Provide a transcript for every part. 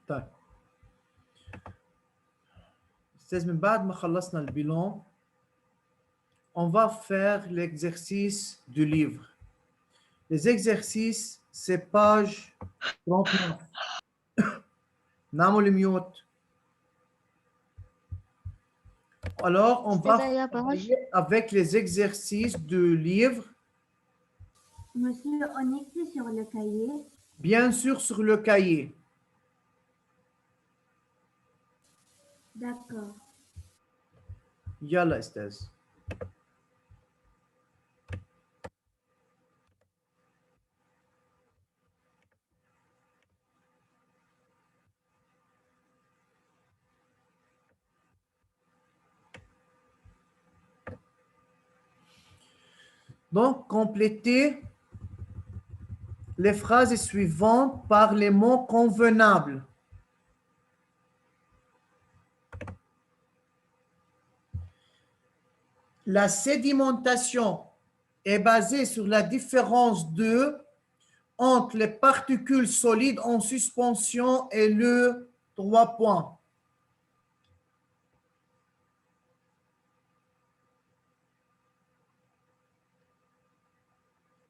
طيب أستاذ، من بعد ما خلصنا البيلون on va faire l'exercice du livre. Les exercices, c'est page 39. نعمل mute. Alors, on va travailler avec les exercices du livre. Monsieur, on écrit sur le cahier. Bien sûr, sur le cahier. D'accord. Yalla, Estaz. Donc, complétez les phrases suivantes par les mots convenables. La sédimentation est basée sur la différence entre les particules solides en suspension et le 3 points.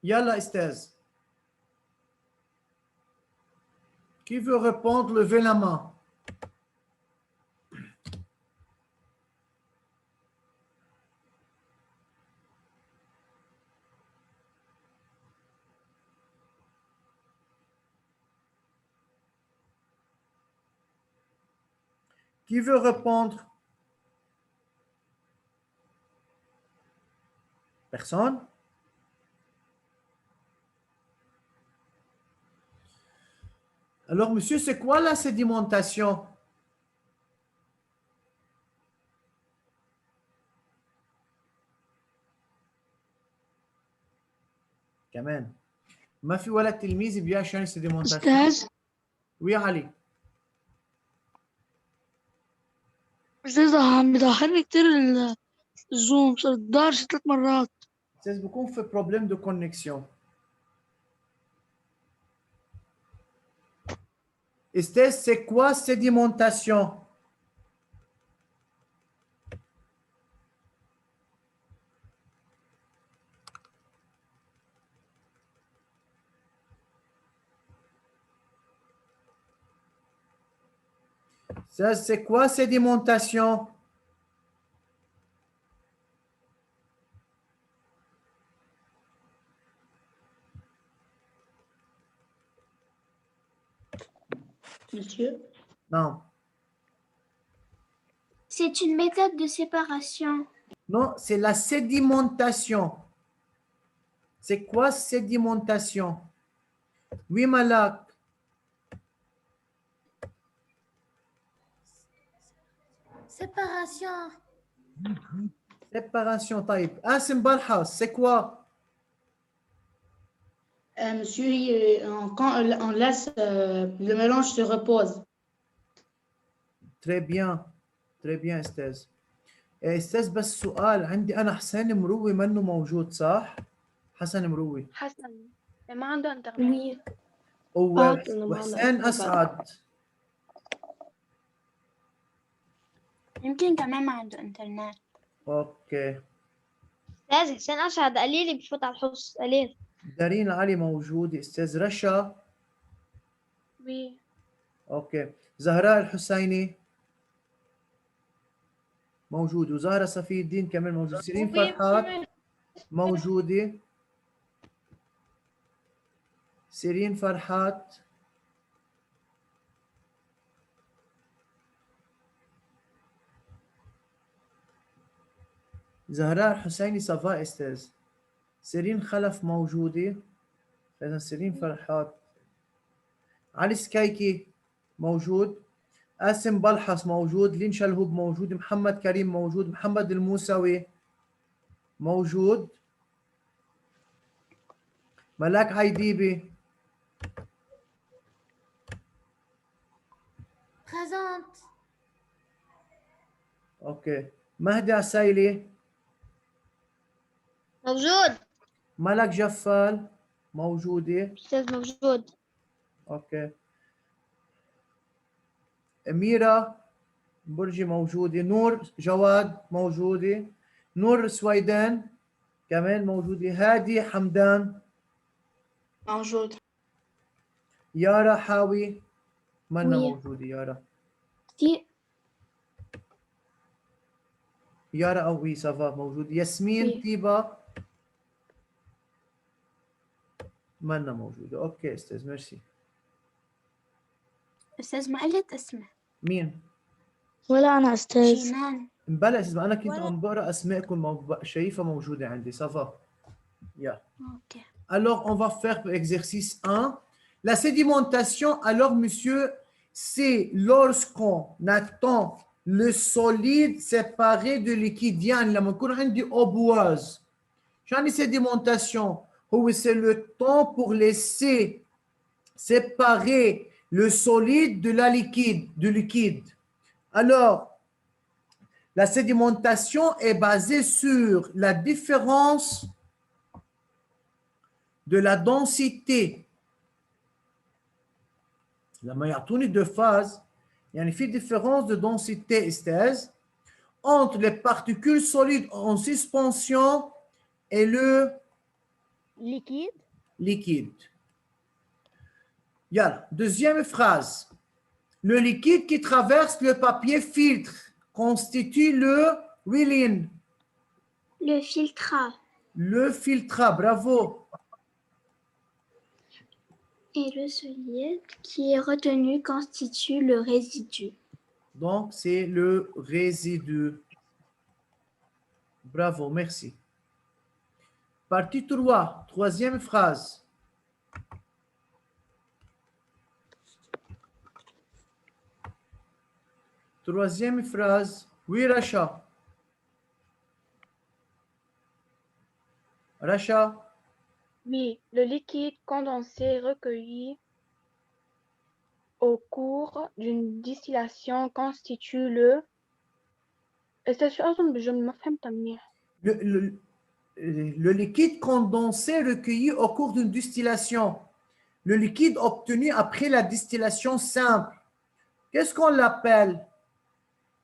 Yalla, Estaz. Qui veut répondre, levez la main. Qui veut répondre? Personne? Alors, monsieur, c'est quoi la sédimentation? كمان ما في ولا تلميذ بيعرف sédimentation. أستاذ Oui, علي. أستاذ عم بيدخلني كتير الزوم، صار 3 مرات. C'est beaucoup fait problème de connexion. Esther, c'est quoi sédimentation? Ça, c'est quoi sédimentation? Monsieur? Non. C'est une méthode de séparation. Non, c'est la sédimentation. C'est quoi sédimentation? Oui, Malak. Séparation. Séparation, طيب. Asim Balhas, c'est quoi? Monsieur, quand on laisse le mélange se repose. Très bien. Très bien, أستاذ. أستاذ بس سؤال عندي أنا، حسين مروي منه موجود صح؟ حسن مروي. حسن ما عنده انترنت. وحسين أسعد. يمكن كمان ما عنده انترنت. أوكي. أستاذ حسين أسعد قليل بفوت على الحصص قليل. دارين علي موجودة. أستاذ رشا. وي. أوكي. زهراء الحسيني موجود، وزهرة صفي الدين كمان موجود. سيرين فرحات موجودة. سيرين فرحات. زهراء الحسيني صفاء أستاذ. سيرين خلف موجودة. إذا سيرين فرحات. علي سكايكي موجود. قاسم بلحس موجود. لين شلهوب موجود. محمد كريم موجود. محمد الموسوي موجود. ملاك عيديبي. Présente. اوكي. مهدي عسيلي موجود. ملك جفال موجودة. أستاذ موجود. اوكي. ميرا برجي موجودة، نور جواد موجودة، نور سويدان كمان موجودة، هادي حمدان، موجود. يارا حاوي منا Oui. موجودة، Si. يارا أو وي سافا موجودة، ياسمين Oui. طيبة منا موجودة. أوكي أستاذ ميرسي. أستاذ ما قلت اسمه. مين؟ ولا أنا أستاذ. جينان. مبلا أستاذ، أنا كنت عم بقرأ أسماءكم شايفها موجودة عندي. سافا. يا. Ok. Alors, on va faire l'exercice 1. La sédimentation, alors, monsieur, c'est lorsqu'on attend le solide séparé de liquide. يعني لما يكون عندي eau boueuse. يعني sédimentation, c'est le temps pour laisser séparer le solide de la liquide, du liquide. Alors, la sédimentation est basée sur la différence de la densité. لما يعطوني deux phases يعني في différence de densité استاذ entre les particules solides en suspension et le liquide. Yalla, deuxième phrase. Le liquide qui traverse le papier filtre constitue le Willine. Le filtrat. Le filtrat, bravo. Et le solide qui est retenu constitue le résidu. Donc, c'est le résidu. Bravo, merci. Partie 3, troisième phrase. Troisième phrase. Oui, Racha. Racha. Oui, le liquide condensé recueilli au cours d'une distillation constitue le. Je me فهمت منيح. Le liquide condensé recueilli au cours d'une distillation. Le liquide obtenu après la distillation simple. Qu'est-ce qu'on l'appelle?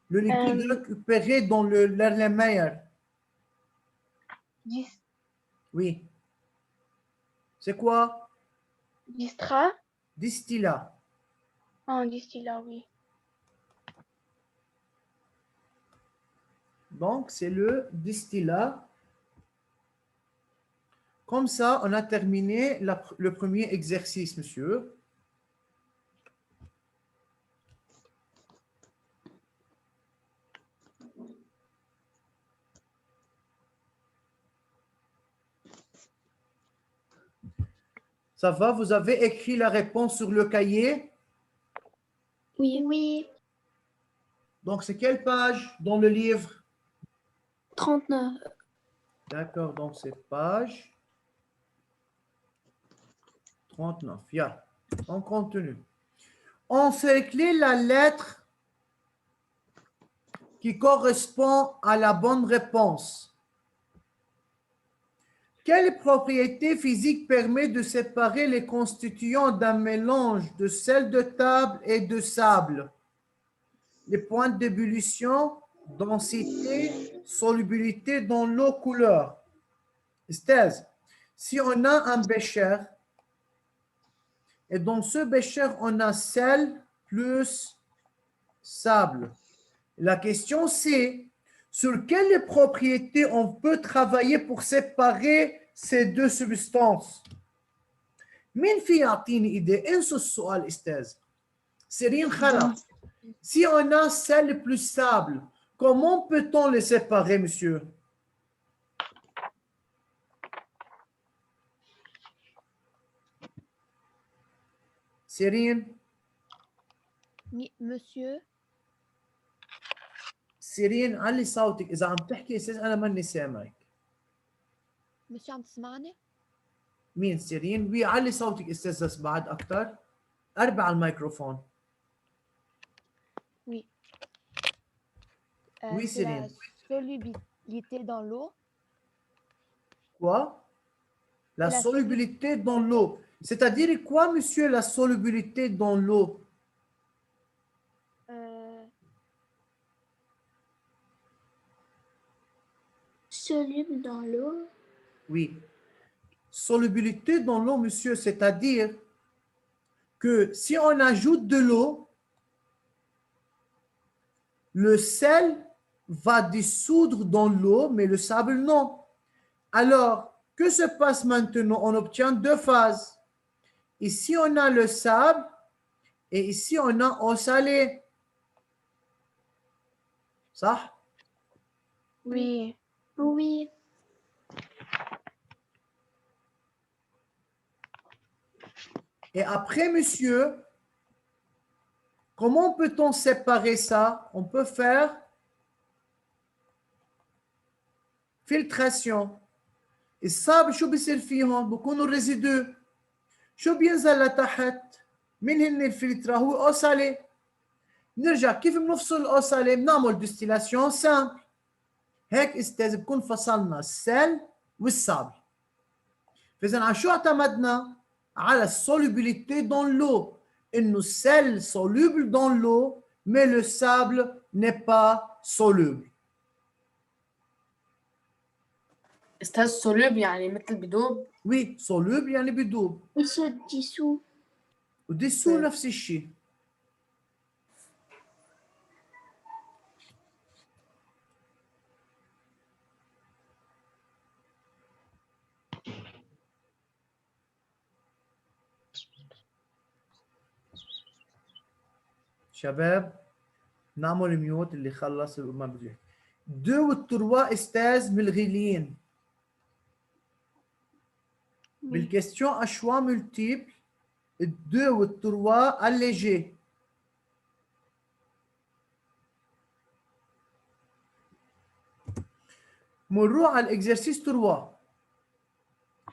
Le liquide récupéré dans l'Erlenmeyer. Oui. C'est quoi? Distra. Distillat. Ah, distillat, oui. Donc, c'est le distillat. Comme ça, on a terminé le premier exercice, monsieur. Ça va? Vous avez écrit la réponse sur le cahier? Oui. Oui. Donc, c'est quelle page dans le livre? 39. D'accord, donc c'est page 39. Yeah. On continue. Encerclez la lettre qui correspond à la bonne réponse. Quelle propriété physique permet de séparer les constituants d'un mélange de sel de table et de sable? Les points d'ébullition, densité, solubilité dans l'eau, couleur. Estelle, si on a un bécher et dans ce bécher on a sel plus sable, la question c'est sur quelle propriété on peut travailler pour séparer ces deux substances. مين في يعطيني idée؟ انسوا السؤال استاذ. سيرين خلص. Si on a sel plus sable, comment peut-on les séparer, monsieur? Cyrine? monsieur. سيرين علي صوتك إذا عم تحكي أستاذ أنا ماني سامعك. monsieur عم تسمعني؟ مين سيرين؟ وي علي صوتك أستاذ بس بعد أكثر. قربي على الميكروفون. Oui. Oui, c'est Céline. la solubilité dans l'eau. Quoi? La La solubilité dans l'eau. C'est-à-dire quoi, monsieur, la solubilité dans l'eau? Soluble dans l'eau. Oui. Solubilité dans l'eau, monsieur, c'est-à-dire que si on ajoute de l'eau, le sel va dissoudre dans l'eau, mais le sable non. Alors, que se passe maintenant? On obtient deux phases. Ici, on a le sable et ici, on a eau salée. Ça? Oui. Oui. Et après, monsieur, comment peut-on séparer ça? On peut faire filtration. الصابغ شو بيصير فيهم؟ بكونوا الريزيدو. شو بينزل لتحت؟ مين هن الفلترة؟ هو او سالي. نرجع كيف بنفصل الاو سالي؟ بنعمل ديستيلاسيون سامبل. هيك استاذ بكون فصلنا السل والصابغ. فاذا على شو اعتمدنا؟ على السolubilité dans l'eau. إنه السل soluble dans l'eau, mais le sable n'est pas soluble. استاذ soluble يعني مثل بدوب. Oui, soluble يعني بدوب. Il se dissout. وديسو نفس الشيء. شباب نعمل ميوت اللي خلص ما بده يحكي. 2 و 3 استاذ ملغيين. بالكيستيون à choix multiple 2 و 3 allégés. بنروح على l'exercice 3.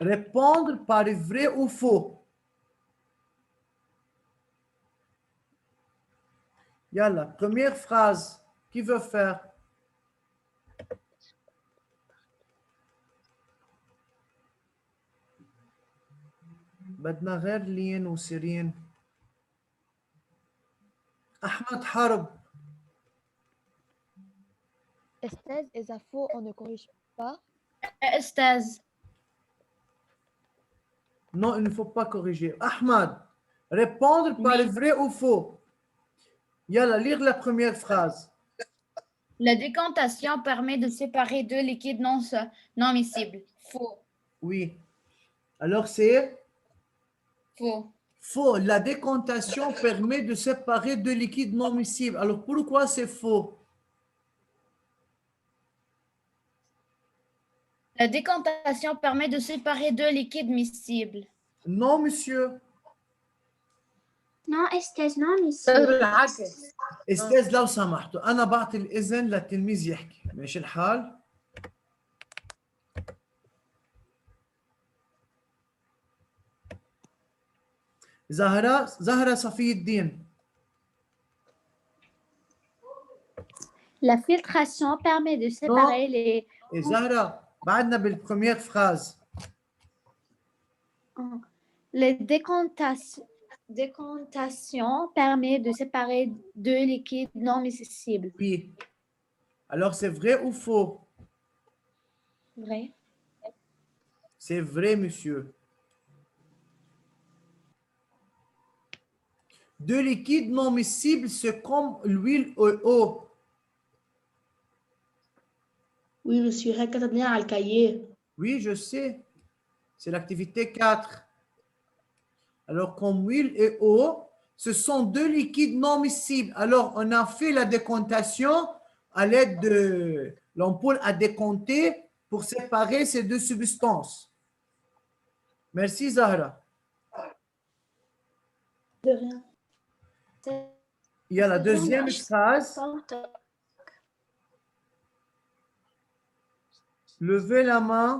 Répondre par vrai ou faux. Yalla, première phrase. Qui veut faire? بدنا غير لين وسيرين. أحمد حرب. Estèse, إذا faux, on ne corrige pas. أستاذ. Non, il ne faut pas corriger. Ahmad, répondre par vrai ou faux. Yalla, lire la première phrase. La décantation permet de séparer deux liquides non miscibles. Faux. Oui. Alors c'est Faux. faux. La décantation permet de séparer deux liquides non miscibles. Alors pourquoi c'est faux? La décantation permet de séparer deux liquides miscibles. Non, monsieur. Non, Estelle, non, mais بالعكس. استاذ لو سمحتوا انا بعطي الاذن للتلميذ يحكي. ماشي الحال؟ زهرة صفي الدين. La filtration permet de séparer les... زهرة بعدنا بالpremière phrase. La décantation permet de séparer deux liquides non miscibles. Oui. Alors c'est vrai ou faux? Vrai. C'est vrai, monsieur. Deux liquides non miscibles, c'est comme l'huile et l'eau. Oui, monsieur, هيك كتبناها على الكاييه. Oui, je sais. C'est l'activité 4. Alors, comme huile et eau, ce sont deux liquides non miscibles. Alors, on a fait la décantation à l'aide de l'ampoule à décompter pour séparer ces deux substances. Merci, Zahra. De rien. Il y a la deuxième phrase. Levez la main.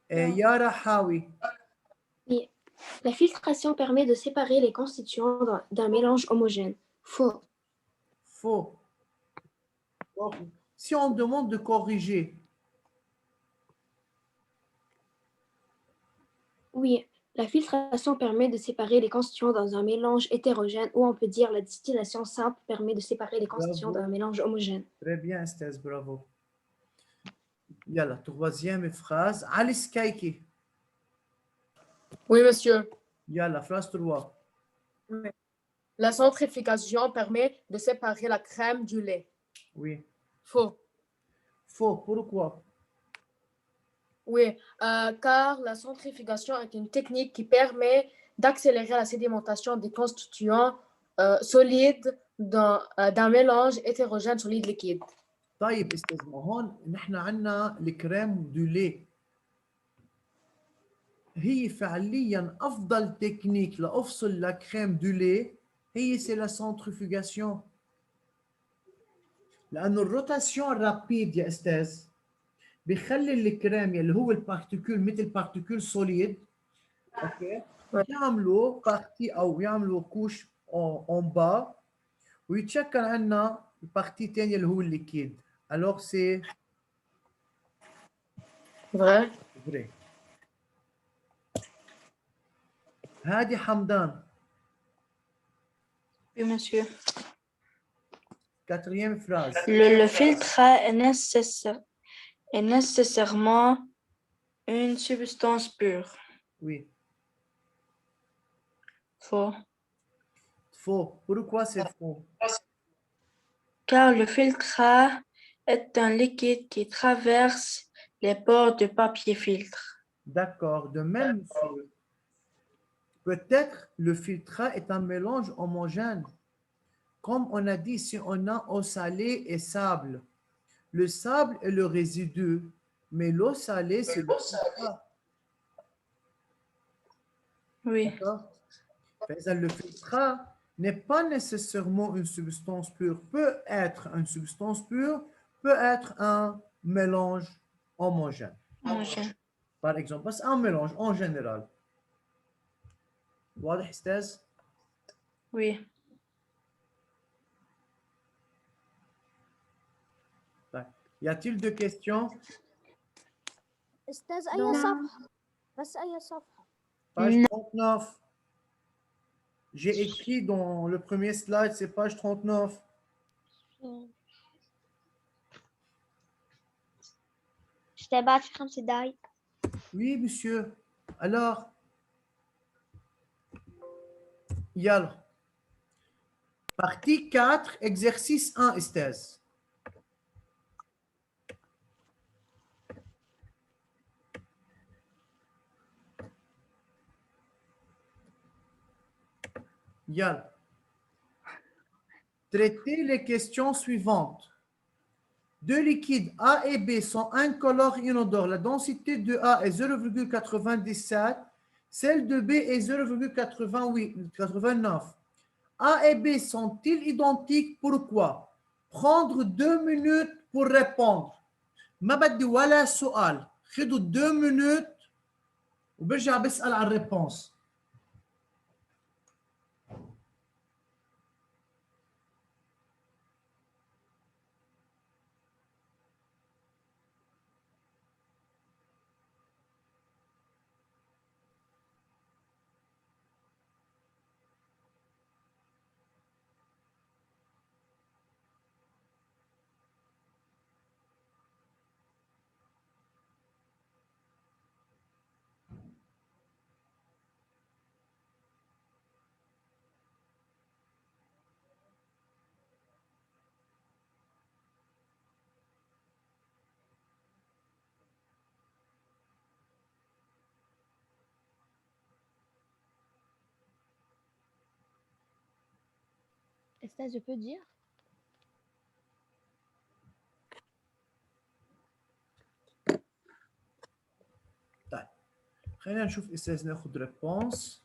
Et Yara Hawi. La filtration permet de séparer les constituants d'un mélange homogène. Faux. Faux. Si on demande de corriger. Oui, la filtration permet de séparer les constituants dans un mélange hétérogène, ou on peut dire la distillation simple permet de séparer les constituants d'un mélange homogène. Très bien, Estelle, bravo. Yalla, troisième phrase. Alice Kaiki. Oui, monsieur. Yalla, phrase 3. La centrifugation permet de séparer la crème du lait. Oui. Faux. Faux. Pourquoi? Oui, car la centrifugation est une technique qui permet d'accélérer la sédimentation des constituants solides d'un mélange hétérogène solide liquide. طيب استاذ ما هون نحن عندنا الكريم دو لي هي فعليا افضل تكنيك لافصل الكريم دو لي هي سي لا سنترفوغاسيون لانه الروتاسيون رابيد يا استاذ بيخلي الكريم اللي هو البارتيكول مثل بارتيكول سوليد اوكي يعملوا بارتي او يعملوا كوش اون با ويتشكل عندنا البارتي الثانيه اللي هو الليكيد. Alors c'est Vrai. vrai. Hadi Hamdan. Oui, monsieur. Quatrième phrase. Le filtre est nécessairement une substance pure. Oui. Faux. Faux. Pourquoi c'est faux? Car le filtre est un liquide qui traverse les pores du papier filtre. D'accord. De même, monsieur. Peut-être le filtrat est un mélange homogène. Comme on a dit, si on a eau salée et sable, le sable est le résidu, mais l'eau salée, c'est le filtrat. Oui. D'accord? Le filtrat n'est pas nécessairement une substance pure. Peut être une substance pure, peut être un mélange homogène. Homogène. Par exemple, c'est un mélange en général. واضح استاذ؟ Oui. Y a-t-il de questions? أستاذ أي صفحة؟ بس أي صفحة؟ Page 39. J'ai écrit dans le premier slide, c'est page 39. Je تابعت في 5 دقايق. Oui, monsieur. Alors, yalla. Partie 4, exercice 1, Esthez. Yalla. Traitez les questions suivantes. Deux liquides A et B sont incolores inodores. La densité de A est 0,97. Celle de B est 0,89. A et B sont-ils identiques? Pourquoi? Prendre 2 minutes pour répondre. ما بدي ولا سؤال. خدوا 2 minutes وبرجع بسأل على الريبونس. أستاذ, je peux dire? طيب خلينا نشوف استاذ ناخذ ريبونس.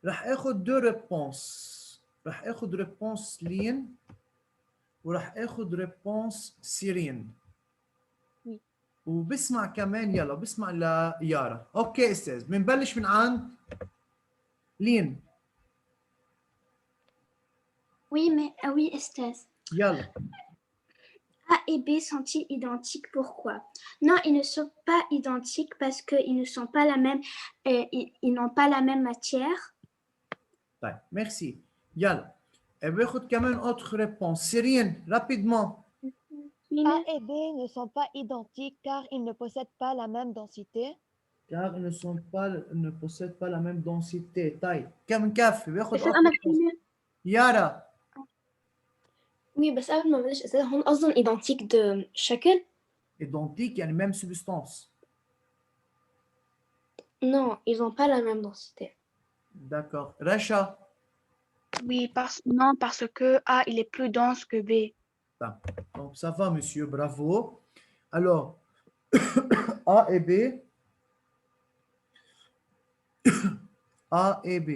راح اخذ 2 ريبونس. راح اخذ ريبونس لين وراح اخذ ريبونس سيرين. وبسمع كمان يلا بسمع ليارا. اوكي استاذ بنبلش من عند لين. Oui, mais oui, Estelle. يلا. A et B sont-ils identiques? Pourquoi? Non, ils ne sont pas identiques parce qu'ils ne sont pas la même, ils n'ont pas la même matière. طيب merci. يلا باخذ كمان autre réponse. سيرين rapidement. A et B ne sont pas identiques car ils ne possèdent pas la même densité. car ils ne possèdent pas la même densité. طيب كم نكفي بياخد أستاذ أكتر أنا من- في يارا وي بس قبل ما بلاش أستاذ هون أصلا إيدنتيك دو شكل identique يعني même substance. Non, ils n'ont pas la même densité. D'accord. Racha. Oui, non, parce que A, il est plus dense que B. Donc, ça va, monsieur, bravo. Alors, A et B. A et B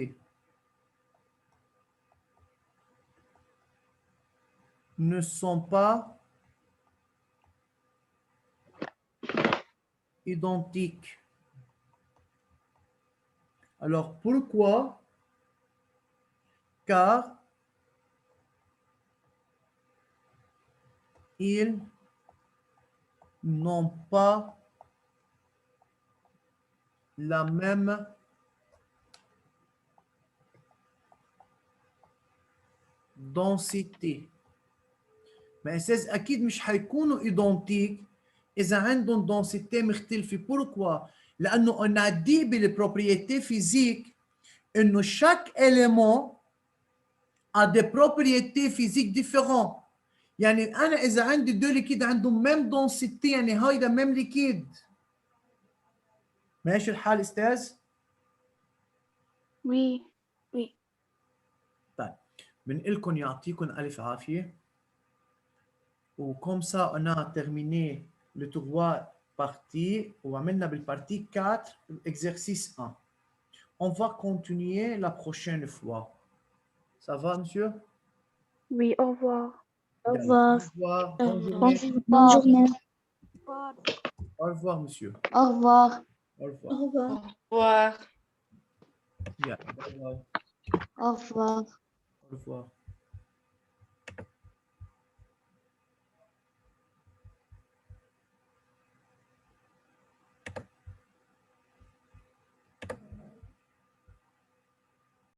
ne sont pas identiques. Alors, pourquoi? Car ils n'ont pas la même densité. ما أساس أكيد مش حيكونوا identiques إذا عندهم densité مختلفة. pourquoi? لأنه on a dit بالpropriété physique إنه chaque élément a des propriétés physiques différentes. يعني أنا إذا عندي دو ليكيد عندهم même densité يعني هيدا même ليكيد. ماشي الحال أستاذ؟ Oui. طيب بنقول لكم يعطيكم ألف عافية. وكم ça on a terminé le 3 parties وعملنا بالpartie 4 exercice 1. On va continuer la prochaine fois. Ça va, monsieur? Oui, au revoir. Au Bien. revoir. Au revoir. Au Bonne revoir. journée. Bonne journée. Au revoir, monsieur. Au revoir. Au revoir. Au revoir. Au revoir. Bien. Bye bye. Au revoir. Au revoir.